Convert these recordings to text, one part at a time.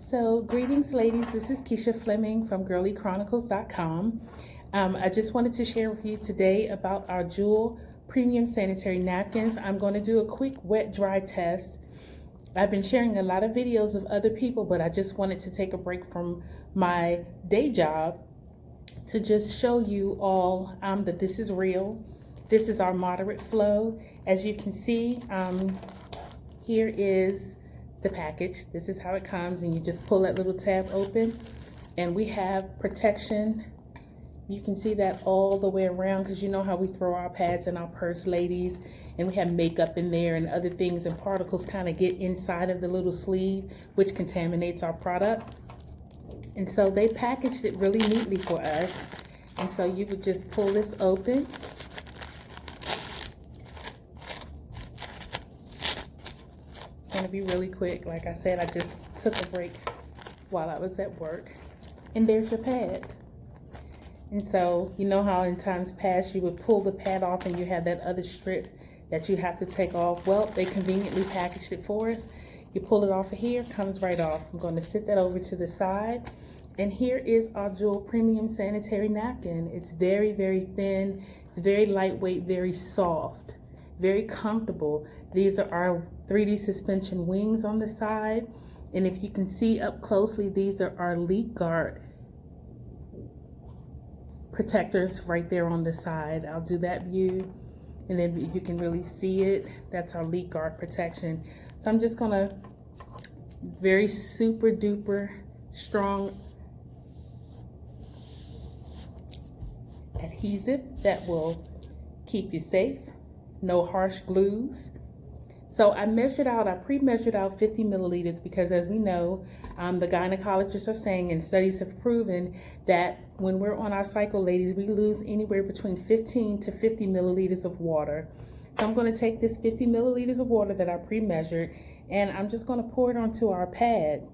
So, greetings, ladies. This is Keisha Fleming from girlychronicles.com. I just wanted to share with you today about our Jewel Premium Sanitary Napkins. I'm going to do a quick wet-dry test. I've been sharing a lot of videos of other people, but I just wanted to take a break from my day job to just show you all that this is real. This is our moderate flow. As you can see, here is the package. This is how it comes, and you just pull that little tab open, and we have protection. You can see that all the way around, because you know how we throw our pads in our purse, ladies, and we have makeup in there and other things, and particles kind of get inside of the little sleeve, which contaminates our product. And so they packaged it really neatly for us. And so you would just pull this open. Going to be really quick. Like I said, I just took a break while I was at work, and there's your pad. And so you know how in times past you would pull the pad off and you have that other strip that you have to take off. Well, they conveniently packaged it for us. You pull it off of here, comes right off. I'm going to sit that over to the side, and here is our Jewel Premium Sanitary Napkin. It's very, very thin. It's very lightweight, very soft, very comfortable. These are our 3D suspension wings on the side. And if you can see up closely, these are our leak guard protectors right there on the side. I'll do that view, and then you can really see it. That's our leak guard protection. So I'm just gonna very super duper strong adhesive that will keep you safe. No harsh glues. So I pre-measured out 50 milliliters because, as we know, the gynecologists are saying, and studies have proven, that when we're on our cycle, ladies, we lose anywhere between 15 to 50 milliliters of water. So I'm going to take this 50 milliliters of water that I pre-measured, and I'm just going to pour it onto our pad.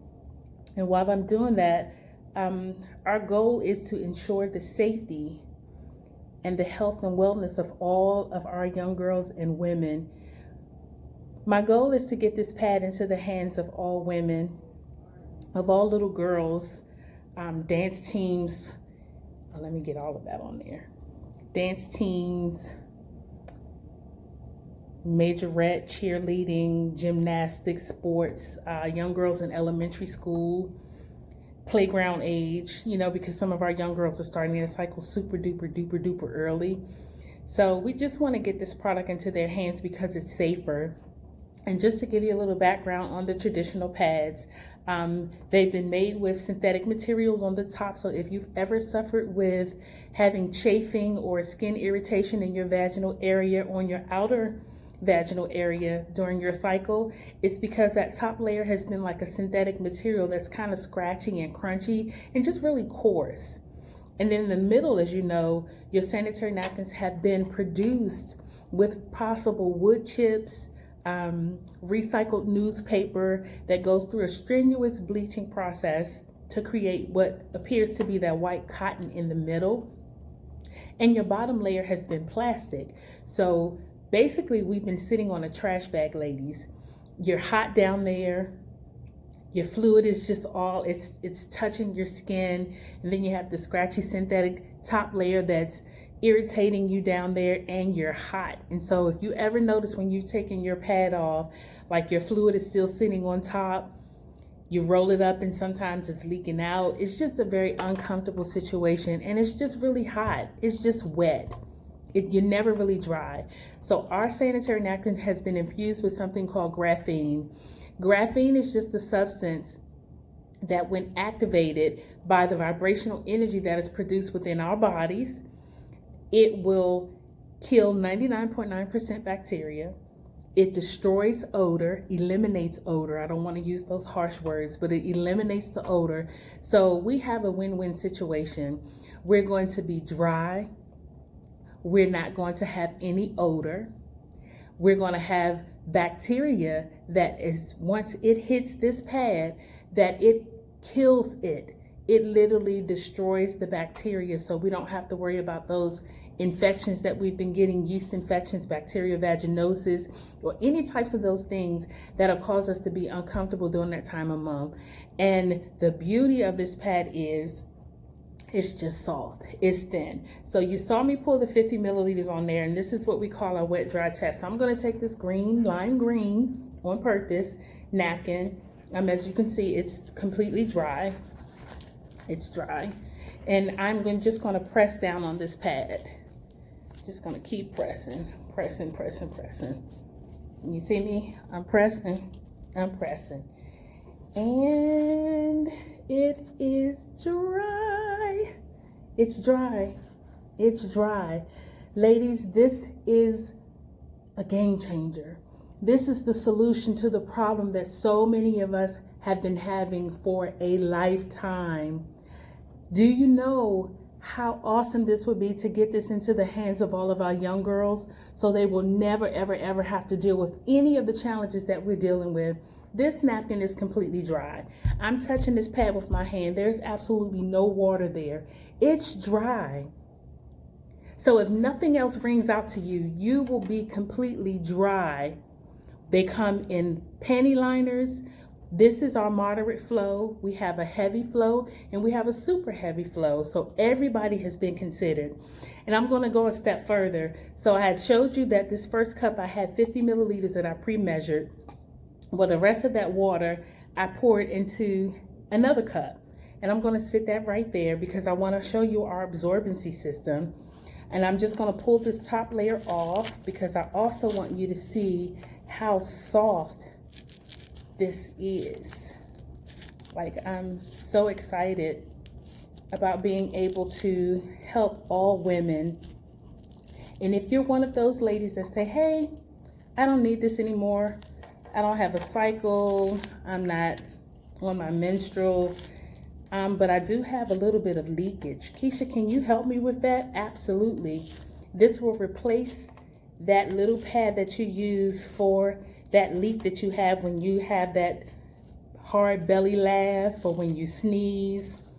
And while I'm doing that, our goal is to ensure the safety and the health and wellness of all of our young girls and women. My goal is to get this pad into the hands of all women, of all little girls, dance teams. Let me get all of that on there. Dance teams, majorette, cheerleading, gymnastics, sports, young girls in elementary school, playground age, because some of our young girls are starting their cycle super duper duper duper early. So we just want to get this product into their hands because it's safer. And just to give you a little background on the traditional pads, they've been made with synthetic materials on the top. So if you've ever suffered with having chafing or skin irritation in your vaginal area or on your outer vaginal area during your cycle, it's because that top layer has been like a synthetic material that's kind of scratchy and crunchy and just really coarse. And then in the middle, as you know, your sanitary napkins have been produced with possible wood chips, recycled newspaper that goes through a strenuous bleaching process to create what appears to be that white cotton in the middle. And your bottom layer has been plastic. So basically, we've been sitting on a trash bag, ladies. You're hot down there. Your fluid is just it's touching your skin. And then you have the scratchy synthetic top layer that's irritating you down there, and you're hot. And so if you ever notice when you've taken your pad off, like your fluid is still sitting on top, you roll it up and sometimes it's leaking out. It's just a very uncomfortable situation, and it's just really hot. It's just wet. You're never really dry. So our sanitary napkin has been infused with something called graphene. Graphene is just a substance that, when activated by the vibrational energy that is produced within our bodies, it will kill 99.9% bacteria. It destroys odor, eliminates odor. I don't want to use those harsh words, but it eliminates the odor. So we have a win-win situation. We're going to be dry. We're not going to have any odor. We're going to have bacteria that is, once it hits this pad, that it kills it. It literally destroys the bacteria, so we don't have to worry about those infections that we've been getting, yeast infections, bacterial vaginosis, or any types of those things that'll cause us to be uncomfortable during that time of month. And the beauty of this pad is it's just soft, it's thin. So you saw me pull the 50 milliliters on there, and this is what we call our wet dry test. So I'm going to take this green, lime green on purpose napkin. As you can see, it's completely dry. It's dry. And I'm just going to press down on this pad. Just going to keep pressing. You see me? I'm pressing. And it is dry. It's dry. Ladies, this is a game changer. This is the solution to the problem that so many of us have been having for a lifetime. Do you know how awesome this would be to get this into the hands of all of our young girls so they will never, ever, ever have to deal with any of the challenges that we're dealing with? This napkin is completely dry. I'm touching this pad with my hand. There's absolutely no water there. It's dry. So if nothing else rings out to you, you will be completely dry. They come in panty liners. This is our moderate flow. We have a heavy flow and we have a super heavy flow. So everybody has been considered. And I'm going to go a step further. So I had showed you that this first cup, I had 50 milliliters that I pre-measured. Well, the rest of that water, I poured into another cup. And I'm going to sit that right there because I want to show you our absorbency system. And I'm just going to pull this top layer off because I also want you to see how soft this is. Like, I'm so excited about being able to help all women. And if you're one of those ladies that say, hey, I don't need this anymore. I don't have a cycle. I'm not on my menstrual. But I do have a little bit of leakage. Keisha, can you help me with that? Absolutely. This will replace that little pad that you use for that leak that you have when you have that hard belly laugh or when you sneeze.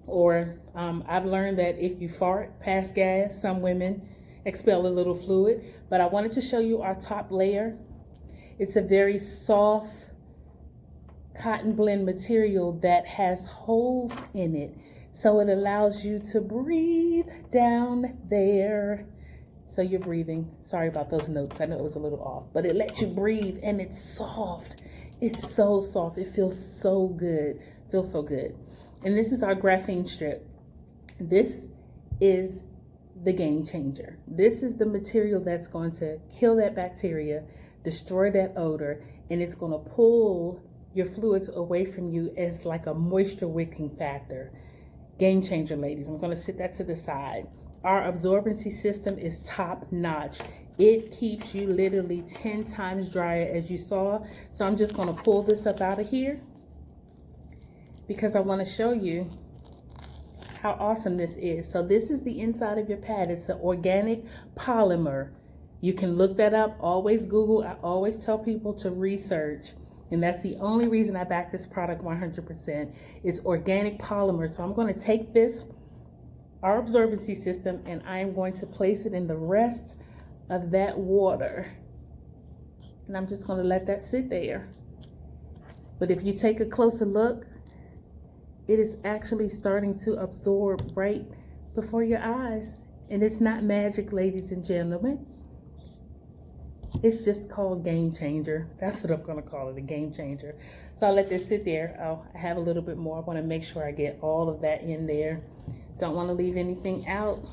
Or I've learned that if you fart past gas, some women expel a little fluid. But I wanted to show you our top layer. It's a very soft cotton blend material that has holes in it. So it allows you to breathe down there. So you're breathing. Sorry about those notes. I know it was a little off, but it lets you breathe and it's soft. It's so soft. It feels so good. Feels so good. And this is our graphene strip. This is the game changer. This is the material that's going to kill that bacteria, destroy that odor, and it's going to pull your fluids away from you as like a moisture wicking factor. Game changer, ladies. I'm going to sit that to the side. Our absorbency system is top notch. It keeps you literally 10 times drier, as you saw. So I'm just going to pull this up out of here because I want to show you how awesome this is. So this is the inside of your pad. It's an organic polymer. You can look that up. Always Google. I always tell people to research. And that's the only reason I back this product 100%. It's organic polymer. So I'm going to take this, our absorbency system, and I am going to place it in the rest of that water. And I'm just going to let that sit there. But if you take a closer look, it is actually starting to absorb right before your eyes. And it's not magic, ladies and gentlemen. It's just called game changer. That's what I'm going to call it, a game changer. So I'll let this sit there. Oh, I have a little bit more. I want to make sure I get all of that in there. Don't want to leave anything out.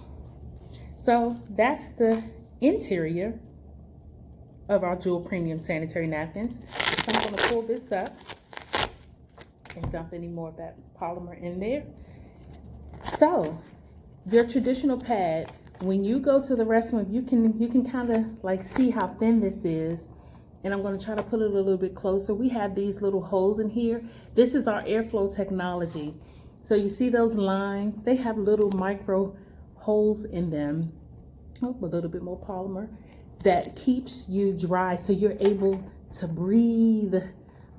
So that's the interior of our Jewel Premium Sanitary Napkins. So I'm going to pull this up and dump any more of that polymer in there. So your traditional pad, when you go to the restroom, you can kind of like see how thin this is. And I'm going to try to put it a little bit closer. We have these little holes in here. This is our airflow technology. So you see those lines? They have little micro holes in them. Oh, a little bit more polymer that keeps you dry so you're able to breathe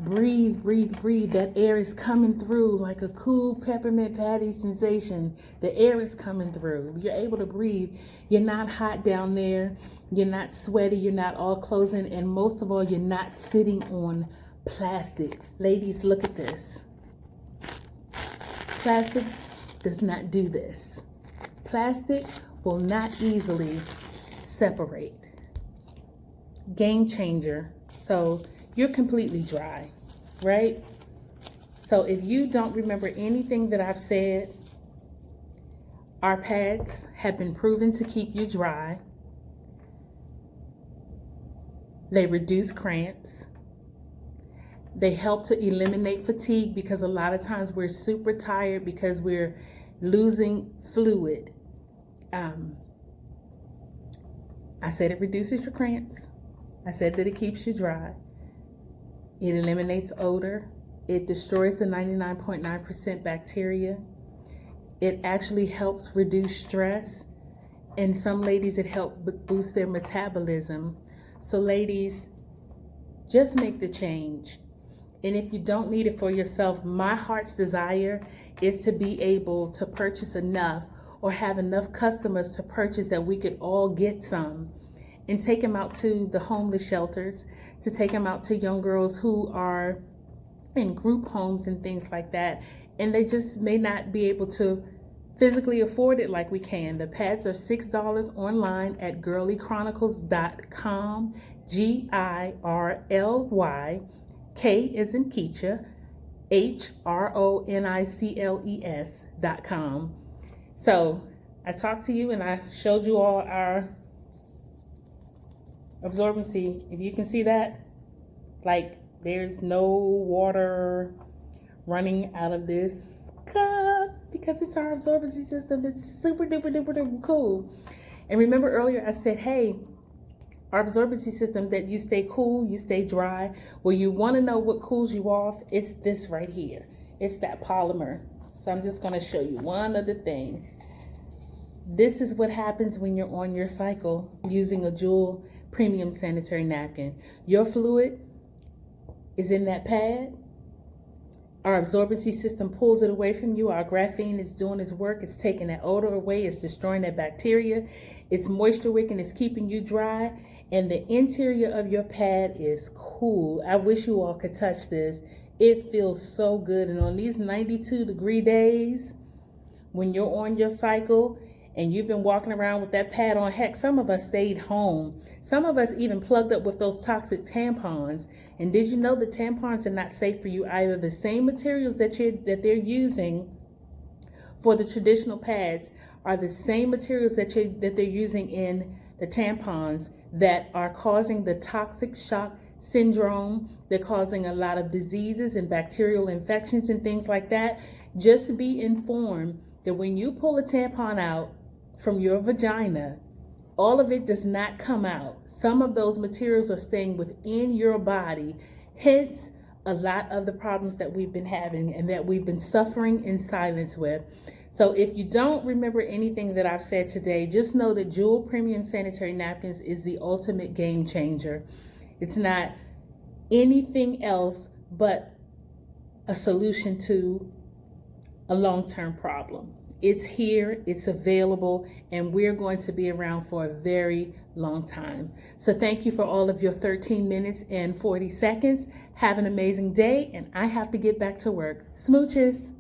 Breathe, breathe, breathe. That air is coming through like a cool peppermint patty sensation. The air is coming through. You're able to breathe. You're not hot down there. You're not sweaty. You're not all closing. And most of all, you're not sitting on plastic. Ladies, look at this. Plastic does not do this. Plastic will not easily separate. Game changer. So you're completely dry, right? So if you don't remember anything that I've said, our pads have been proven to keep you dry. They reduce cramps. They help to eliminate fatigue, because a lot of times we're super tired because we're losing fluid. I said it reduces your cramps. I said that it keeps you dry. It eliminates odor. It destroys the 99.9% bacteria. It actually helps reduce stress. And some ladies, it helps boost their metabolism. So ladies, just make the change. And if you don't need it for yourself, my heart's desire is to be able to purchase enough, or have enough customers to purchase, that we could all get some and take them out to the homeless shelters, to take them out to young girls who are in group homes and things like that. And they just may not be able to physically afford it like we can. The pads are $6 online at girlychronicles.com, GIRLY, K as in Keisha, HRONICLES.com. So I talked to you and I showed you all our absorbency. If you can see that, like, there's no water running out of this cup because it's our absorbency system. It's super duper duper duper cool. And remember earlier I said, hey, our absorbency system, that you stay cool, you stay dry. Well, you want to know what cools you off? It's this right here. It's that polymer. So I'm just going to show you one other thing. This is what happens when you're on your cycle using a Jewel premium sanitary napkin. Your fluid is in that pad. Our absorbency system pulls it away from you. Our graphene is doing its work. It's taking that odor away. It's destroying that bacteria. It's moisture wicking. It's keeping you dry. And the interior of your pad is cool. I wish you all could touch this. It feels so good. And on these 92-degree days, when you're on your cycle and you've been walking around with that pad on, heck, some of us stayed home. Some of us even plugged up with those toxic tampons. And did you know that tampons are not safe for you either? The same materials that they're using for the traditional pads are the same materials that they're using in the tampons that are causing the toxic shock syndrome. They're causing a lot of diseases and bacterial infections and things like that. Just be informed that when you pull a tampon out from your vagina, all of it does not come out. Some of those materials are staying within your body. Hence, a lot of the problems that we've been having and that we've been suffering in silence with. So if you don't remember anything that I've said today, just know that Jewel Premium Sanitary Napkins is the ultimate game changer. It's not anything else but a solution to a long-term problem. It's here, it's available, and we're going to be around for a very long time. So thank you for all of your 13 minutes and 40 seconds. Have an amazing day, and I have to get back to work. Smooches.